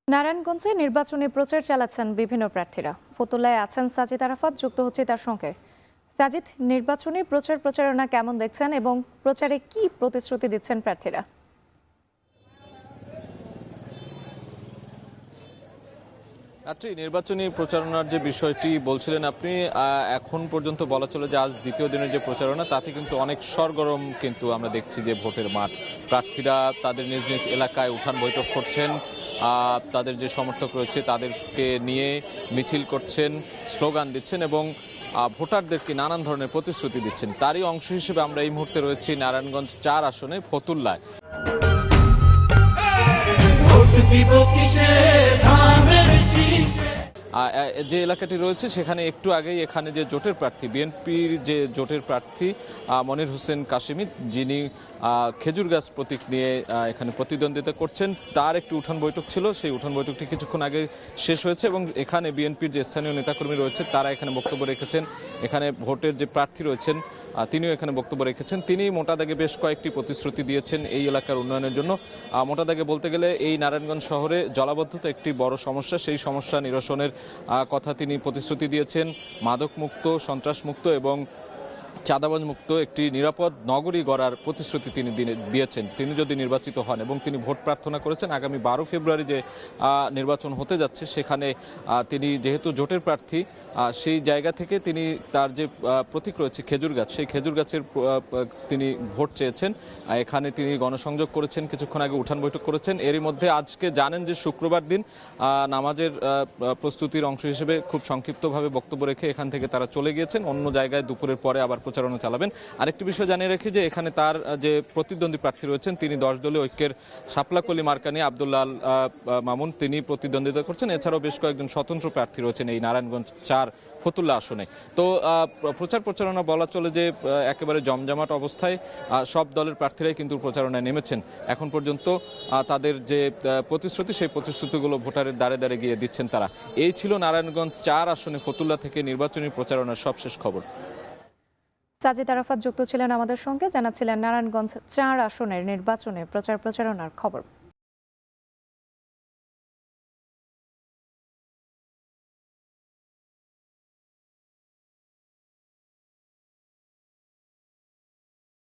নারায়ণগঞ্জে নির্বাচনী প্রচার চালাচ্ছেন বিভিন্ন প্রার্থীরা। ফতুল্লায় আছেন সাজিদ আরাফাত, যুক্ত হচ্ছে তার সঙ্গে। সাজিদ, নির্বাচনী প্রচারণা কেমন দেখছেন এবং প্রচারে কি প্রতিশ্রুতি দিচ্ছেন প্রার্থীরা? নির্বাচনী প্রচারণার যে বিষয়টি বলছিলেন আপনি, এখন পর্যন্ত বলা চলে যে আজ দ্বিতীয় দিনের যে প্রচারণা, তাতে কিন্তু অনেক সরগরম কিন্তু আমরা দেখছি যে ভোটের মাঠ। প্রার্থীরা তাদের নিজ নিজ এলাকায় উঠান বৈঠক করছেন, তাদের যে সমর্থক রয়েছে তাদেরকে নিয়ে মিছিল করছেন, স্লোগান দিচ্ছেন এবং ভোটারদেরকে নানান ধরনের প্রতিশ্রুতি দিচ্ছেন। তারই অংশ হিসেবে আমরা এই মুহূর্তে রয়েছি নারায়ণগঞ্জ 4 আসনে ফতুল্লায়। যে এলাকাটি রয়েছে সেখানে একটু আগেই এখানে যে জোটের প্রার্থী, বিএনপির যে জোটের প্রার্থী মনির হোসেন কাশেমি, যিনি খেজুর গাছ প্রতীক নিয়ে এখানে প্রতিদ্বন্দ্বিতা করছেন, তার একটি উঠান বৈঠক ছিল। সেই উঠান বৈঠকটি কিছুক্ষণ আগে শেষ হয়েছে এবং এখানে বিএনপির যে স্থানীয় নেতাকর্মী রয়েছে তারা এখানে বক্তব্য রেখেছেন। এখানে ভোটের যে প্রার্থী রয়েছেন তিনিও এখানে বক্তব্য রেখেছেন। তিনি মোটা দাগে বেশ কয়েকটি প্রতিশ্রুতি দিয়েছেন এই এলাকার উন্নয়নের জন্য। মোটা দাগে বলতে গেলে এই নারায়ণগঞ্জ শহরে জলাবদ্ধতা একটি বড় সমস্যা, সেই সমস্যা নিরসনের কথা তিনি প্রতিশ্রুতি দিয়েছেন। মাদকমুক্ত, সন্ত্রাসমুক্ত এবং চাঁদাবাজ মুক্ত একটি নিরাপদ নগরী গড়ার প্রতিশ্রুতি তিনি দিয়েছেন তিনি যদি নির্বাচিত হন, এবং তিনি ভোট প্রার্থনা করেছেন আগামী 12 ফেব্রুয়ারি যে নির্বাচন হতে যাচ্ছে সেখানে তিনি যেহেতু জোটের প্রার্থী, সেই জায়গা থেকে তিনি তার যে প্রতীক রয়েছে খেজুর গাছ, সেই খেজুর গাছের তিনি ভোট চেয়েছেন। এখানে তিনি গণসংযোগ করেছেন, কিছুক্ষণ আগে উঠান বৈঠক করেছেন। এরই মধ্যে আজকে জানেন যে শুক্রবার দিন নামাজের প্রস্তুতির অংশ হিসেবে খুব সংক্ষিপ্তভাবে বক্তব্য রেখে এখান থেকে তারা চলে গিয়েছেন। অন্য জায়গায় দুপুরের পরে আবার প্রচারণা চালাবেন। আরেকটি বিষয় জানিয়ে রাখি যে এখানে তার যে প্রতিদ্বন্দ্বী প্রার্থী রয়েছেন, তিনি 10 দলীয় ঐক্যের শাপলাকলি মার্কা নিয়ে আব্দুল্লাহ মামুন, তিনি প্রতিদ্বন্দ্বিতা করছেন। এছাড়াও বেশ কয়েকজন স্বতন্ত্র প্রার্থী রয়েছেন এই নারায়ণগঞ্জ 4 ফতুল্লা আসনে। তো প্রচারণা বলা চলে যে একেবারে জমজমাট অবস্থায় সব দলের প্রার্থীরাই কিন্তু প্রচারণায় নেমেছেন। এখন পর্যন্ত তাদের যে প্রতিশ্রুতি, সেই প্রতিশ্রুতিগুলো ভোটারের দ্বারে দ্বারে গিয়ে দিচ্ছেন তারা। এই ছিল নারায়ণগঞ্জ 4 আসনে ফতুল্লা থেকে নির্বাচনী প্রচারণার সবশেষ খবর। সাজিদ আরাফাত যুক্ত ছিলেন আমাদের সঙ্গে, জানাচ্ছিলেন নারায়ণগঞ্জ 4 আসনের নির্বাচনে প্রচারণার খবর।